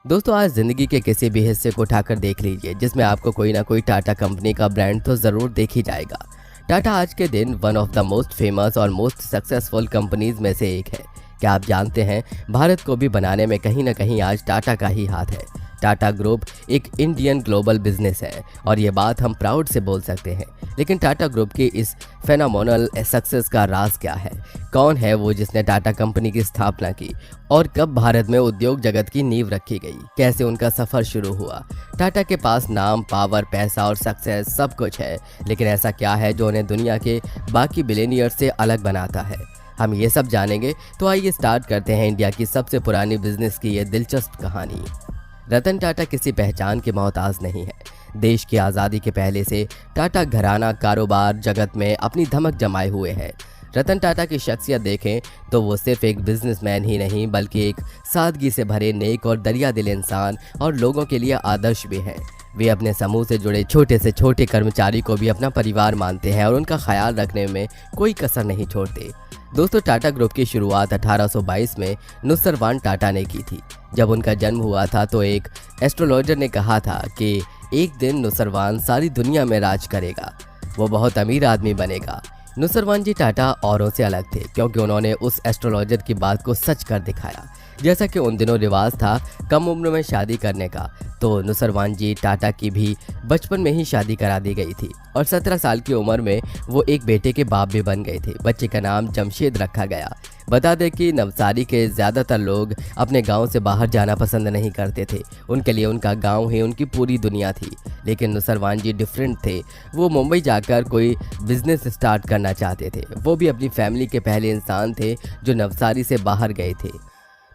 दोस्तों आज जिंदगी के किसी भी हिस्से को उठाकर देख लीजिए जिसमें आपको कोई ना कोई टाटा कंपनी का ब्रांड तो जरूर देख ही जाएगा। टाटा आज के दिन one of the most famous और मोस्ट सक्सेसफुल कंपनीज में से एक है। क्या आप जानते हैं भारत को भी बनाने में कहीं ना कहीं आज टाटा का ही हाथ है। टाटा ग्रुप एक इंडियन ग्लोबल बिजनेस है और ये बात हम प्राउड से बोल सकते हैं। लेकिन टाटा ग्रुप की इस फेनोमेनल सक्सेस का राज क्या है? कौन है वो जिसने टाटा कंपनी की स्थापना की और कब भारत में उद्योग जगत की नींव रखी गई? कैसे उनका सफर शुरू हुआ? टाटा के पास नाम, पावर, पैसा और सक्सेस सब कुछ है, लेकिन ऐसा क्या है जो उन्हें दुनिया के बाकी बिलियनियर से अलग बनाता है? हम ये सब जानेंगे, तो आइए स्टार्ट करते हैं इंडिया की सबसे पुरानी बिजनेस की ये दिलचस्प कहानी। रतन टाटा किसी पहचान के मोहताज नहीं है। देश की आज़ादी के पहले से टाटा घराना कारोबार जगत में अपनी धमक जमाए हुए है। रतन टाटा की शख्सियत देखें तो वो सिर्फ एक बिजनेसमैन ही नहीं बल्कि एक सादगी से भरे नेक और दरिया दिल इंसान और लोगों के लिए आदर्श भी हैं। वे अपने समूह से जुड़े छोटे से छोटे कर्मचारी को भी अपना परिवार मानते हैं और उनका ख्याल रखने में कोई कसर नहीं छोड़ते। दोस्तों टाटा ग्रुप की शुरुआत 1822 में नुसरवान टाटा ने की थी। जब उनका जन्म हुआ था तो एक एस्ट्रोलॉजर ने कहा था कि एक दिन नुसरवान सारी दुनिया में राज करेगा, वो बहुत अमीर आदमी बनेगा। नुसरवान जी टाटा औरों से अलग थे क्योंकि उन्होंने उस एस्ट्रोलॉजर की बात को सच कर दिखाया। जैसा कि उन दिनों रिवाज था कम उम्र में शादी करने का, तो नुसरवान जी टाटा की भी बचपन में ही शादी करा दी गई थी और 17 साल की उम्र में वो एक बेटे के बाप भी बन गए थे। बच्चे का नाम जमशेद रखा गया। बता दें कि नवसारी के ज़्यादातर लोग अपने गांव से बाहर जाना पसंद नहीं करते थे। उनके लिए उनका गांव ही उनकी पूरी दुनिया थी। लेकिन नुसरवान जी डिफरेंट थे। वो मुंबई जाकर कोई बिजनेस स्टार्ट करना चाहते थे। वो भी अपनी फैमिली के पहले इंसान थे जो नवसारी से बाहर गए थे।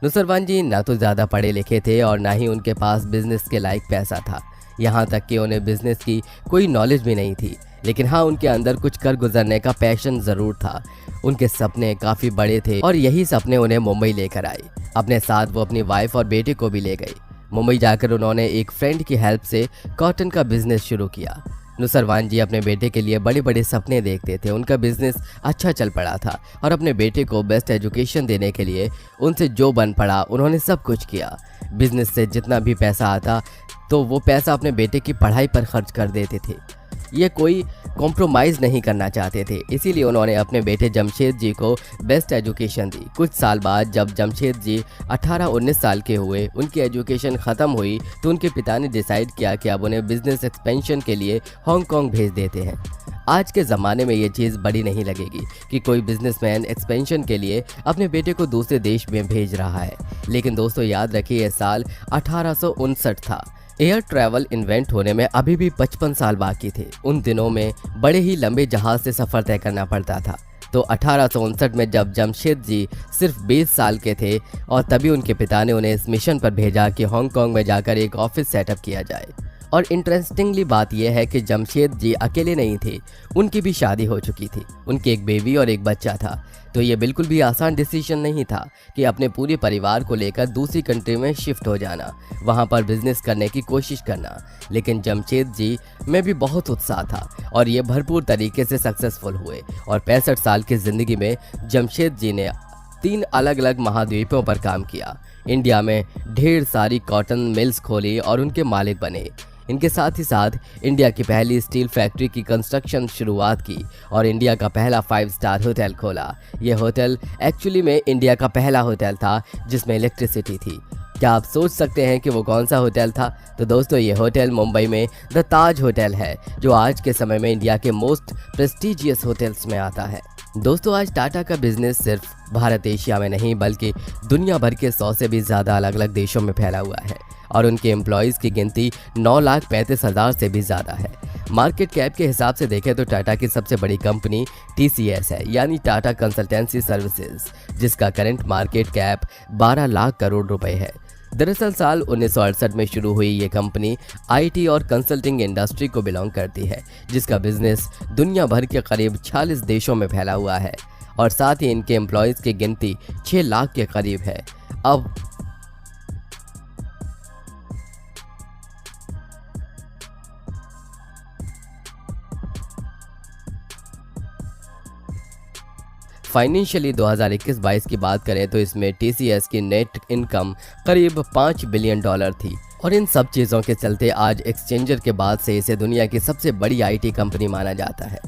नुसरवान जी ना तो ज़्यादा पढ़े लिखे थे और ना ही उनके पास बिजनेस के लायक पैसा था। यहाँ तक कि उन्हें बिजनेस की कोई नॉलेज भी नहीं थी। लेकिन हाँ, उनके अंदर कुछ कर गुजरने का पैशन ज़रूर था। उनके सपने काफ़ी बड़े थे और यही सपने उन्हें मुंबई लेकर आए। अपने साथ वो अपनी वाइफ और बेटे को भी ले गए। मुंबई जाकर उन्होंने एक फ्रेंड की हेल्प से कॉटन का बिजनेस शुरू किया। नुसरवान जी अपने बेटे के लिए बड़े बड़े सपने देखते थे। उनका बिजनेस अच्छा चल पड़ा था और अपने बेटे को बेस्ट एजुकेशन देने के लिए उनसे जो बन पड़ा उन्होंने सब कुछ किया। बिजनेस से जितना भी पैसा आता तो वो पैसा अपने बेटे की पढ़ाई पर खर्च कर देते थे। ये कोई कॉम्प्रोमाइज़ नहीं करना चाहते थे, इसीलिए उन्होंने अपने बेटे जमशेद जी को बेस्ट एजुकेशन दी। कुछ साल बाद जब जमशेद जी 18-19 साल के हुए, उनकी एजुकेशन ख़त्म हुई, तो उनके पिता ने डिसाइड किया कि अब उन्हें बिजनेस एक्सपेंशन के लिए हांगकांग भेज देते हैं। आज के ज़माने में ये चीज़ बड़ी नहीं लगेगी कि कोई बिजनेसमैन एक्सपेंशन के लिए अपने बेटे को दूसरे देश में भेज रहा है। लेकिन दोस्तों याद रखिए ये साल 1859 था। एयर ट्रैवल इन्वेंट होने में अभी भी 55 साल बाकी थे। उन दिनों में बड़े ही लंबे जहाज से सफ़र तय करना पड़ता था। तो 1859 में जब जमशेद जी सिर्फ 20 साल के थे और तभी उनके पिता ने उन्हें इस मिशन पर भेजा कि हांगकांग में जाकर एक ऑफिस सेटअप किया जाए। और इंटरेस्टिंगली बात यह है कि जमशेद जी अकेले नहीं थे, उनकी भी शादी हो चुकी थी। उनकी एक बेबी और एक बच्चा था। तो ये बिल्कुल भी आसान डिसीजन नहीं था कि अपने पूरे परिवार को लेकर दूसरी कंट्री में शिफ्ट हो जाना, वहाँ पर बिजनेस करने की कोशिश करना। लेकिन जमशेद जी में भी बहुत उत्साह था और ये भरपूर तरीके से सक्सेसफुल हुए। और 65 साल की ज़िंदगी में जमशेद जी ने 3 अलग अलग महाद्वीपों पर काम किया। इंडिया में ढेर सारी कॉटन मिल्स खोली और उनके मालिक बने। इनके साथ ही साथ इंडिया की पहली स्टील फैक्ट्री की कंस्ट्रक्शन शुरुआत की और इंडिया का पहला 5 स्टार होटल खोला। यह होटल एक्चुअली में इंडिया का पहला होटल था जिसमें इलेक्ट्रिसिटी थी। क्या आप सोच सकते हैं कि वो कौन सा होटल था? तो दोस्तों ये होटल मुंबई में द ताज होटल है, जो आज के समय में इंडिया के मोस्ट प्रेस्टिजियस होटल्स में आता है। दोस्तों आज टाटा का बिजनेस सिर्फ भारत एशिया में नहीं बल्कि दुनिया भर के 100 से भी ज़्यादा अलग अलग देशों में फैला हुआ है और उनके एम्प्लॉयज़ की गिनती 9,35,000 से भी ज़्यादा है। मार्केट कैप के हिसाब से देखें तो टाटा की सबसे बड़ी कंपनी TCS है, यानी टाटा कंसल्टेंसी सर्विसेज, जिसका current market cap 12 lakh crore रुपए है। दरअसल साल 1968 में शुरू हुई ये कंपनी IT और कंसल्टिंग इंडस्ट्री को बिलोंग करती है, जिसका बिजनेस दुनिया भर के करीब 46 देशों में फैला हुआ है और साथ ही इनके एम्प्लॉयज़ की गिनती 6 लाख के करीब है। अब फाइनेंशियली 2021-22 की बात करें तो इसमें TCS की नेट इनकम करीब $5 बिलियन थी। और इन सब चीज़ों के चलते आज एक्सचेंजर के बाद से इसे दुनिया की सबसे बड़ी IT कंपनी माना जाता है।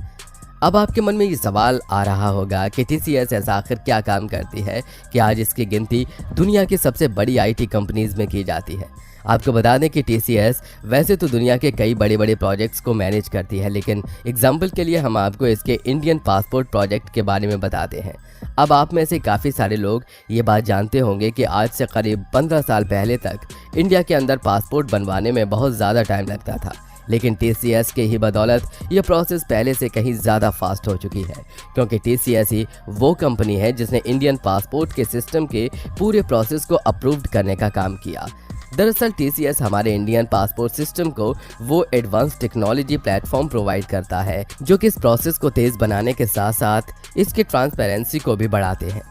अब आपके मन में ये सवाल आ रहा होगा कि TCS ऐसा आखिर क्या काम करती है कि आज इसकी गिनती दुनिया की सबसे बड़ी IT कंपनीज में की जाती है। आपको बता दें कि TCS वैसे तो दुनिया के कई बड़े बड़े प्रोजेक्ट्स को मैनेज करती है, लेकिन एग्जाम्पल के लिए हम आपको इसके इंडियन पासपोर्ट प्रोजेक्ट के बारे में बताते हैं। अब आप में से काफ़ी सारे लोग ये बात जानते होंगे कि आज से करीब 15 साल पहले तक इंडिया के अंदर पासपोर्ट बनवाने में बहुत ज़्यादा टाइम लगता था, लेकिन TCS के ही बदौलत ये प्रोसेस पहले से कहीं ज़्यादा फास्ट हो चुकी है, क्योंकि TCS ही वो कंपनी है जिसने इंडियन पासपोर्ट के सिस्टम के पूरे प्रोसेस को अप्रूव्ड करने का काम किया। दरअसल TCS हमारे इंडियन पासपोर्ट सिस्टम को वो एडवांस टेक्नोलॉजी प्लेटफॉर्म प्रोवाइड करता है जो कि इस प्रोसेस को तेज़ बनाने के साथ साथ इसकी ट्रांसपेरेंसी को भी बढ़ाते हैं।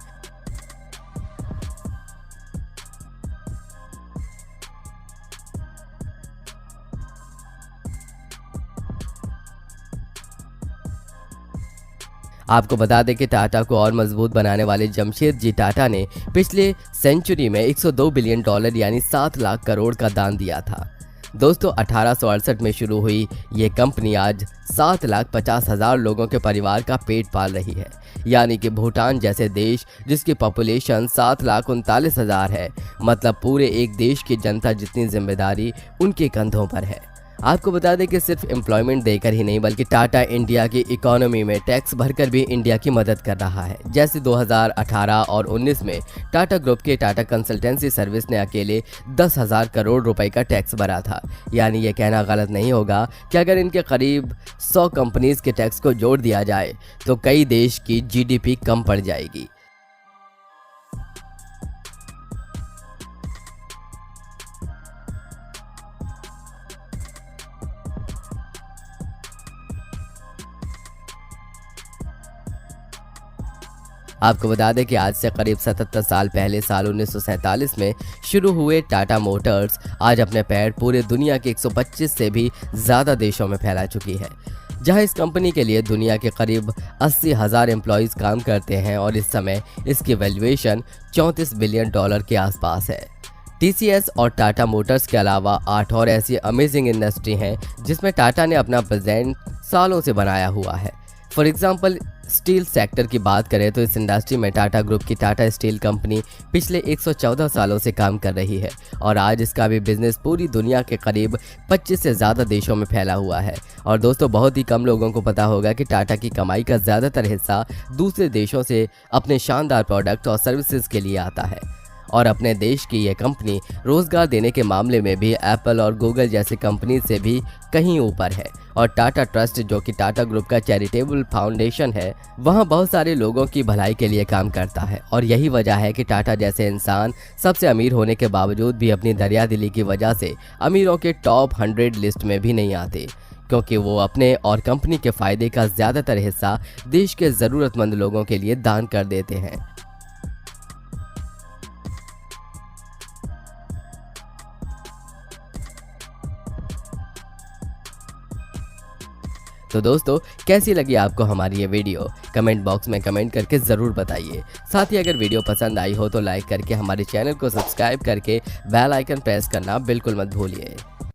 आपको बता दें कि टाटा को और मजबूत बनाने वाले जमशेद जी टाटा ने पिछले सेंचुरी में $102 बिलियन यानी 7 लाख करोड़ का दान दिया था। दोस्तों 1868 में शुरू हुई ये कंपनी आज 7,50,000 लोगों के परिवार का पेट पाल रही है, यानी कि भूटान जैसे देश जिसकी पॉपुलेशन 7,39,000 है, मतलब पूरे एक देश की जनता जितनी जिम्मेदारी उनके कंधों पर है। आपको बता दें कि सिर्फ एम्प्लॉयमेंट देकर ही नहीं बल्कि टाटा इंडिया की इकोनॉमी में टैक्स भरकर भी इंडिया की मदद कर रहा है। जैसे 2018 और 19 में टाटा ग्रुप के टाटा कंसल्टेंसी सर्विस ने अकेले 10,000 करोड़ रुपए का टैक्स भरा था। यानी ये कहना गलत नहीं होगा कि अगर इनके करीब 100 कंपनीज के टैक्स को जोड़ दिया जाए तो कई देश की GDP कम पड़ जाएगी। आपको बता दें कि आज से करीब 77 साल पहले साल 1947 में शुरू हुए टाटा मोटर्स आज अपने पैर पूरे दुनिया के 125 से भी ज़्यादा देशों में फैला चुकी है, जहां इस कंपनी के लिए दुनिया के करीब 80,000 एम्प्लॉयज़ काम करते हैं और इस समय इसकी वैल्यूएशन $34 बिलियन के आसपास है। TCS और टाटा मोटर्स के अलावा 8 और ऐसी अमेजिंग इंडस्ट्री हैं जिसमें टाटा ने अपना प्रेजेंट सालों से बनाया हुआ है। फॉर एग्जाम्पल स्टील सेक्टर की बात करें तो इस इंडस्ट्री में टाटा ग्रुप की टाटा स्टील कंपनी पिछले 114 सालों से काम कर रही है और आज इसका भी बिजनेस पूरी दुनिया के करीब 25 से ज़्यादा देशों में फैला हुआ है। और दोस्तों बहुत ही कम लोगों को पता होगा कि टाटा की कमाई का ज़्यादातर हिस्सा दूसरे देशों से अपने शानदार प्रोडक्ट और सर्विसेज के लिए आता है। और अपने देश की यह कंपनी रोजगार देने के मामले में भी एप्पल और गूगल जैसी कंपनी से भी कहीं ऊपर है। और टाटा ट्रस्ट जो कि टाटा ग्रुप का चैरिटेबल फाउंडेशन है, वहां बहुत सारे लोगों की भलाई के लिए काम करता है। और यही वजह है कि टाटा जैसे इंसान सबसे अमीर होने के बावजूद भी अपनी दरियादिली की वजह से अमीरों के टॉप 100 लिस्ट में भी नहीं आते, क्योंकि वो अपने और कंपनी के फायदे का ज़्यादातर हिस्सा देश के ज़रूरतमंद लोगों के लिए दान कर देते हैं। तो दोस्तों कैसी लगी आपको हमारी ये वीडियो, कमेंट बॉक्स में कमेंट करके ज़रूर बताइए। साथ ही अगर वीडियो पसंद आई हो तो लाइक करके हमारे चैनल को सब्सक्राइब करके बेल आइकन प्रेस करना बिल्कुल मत भूलिए।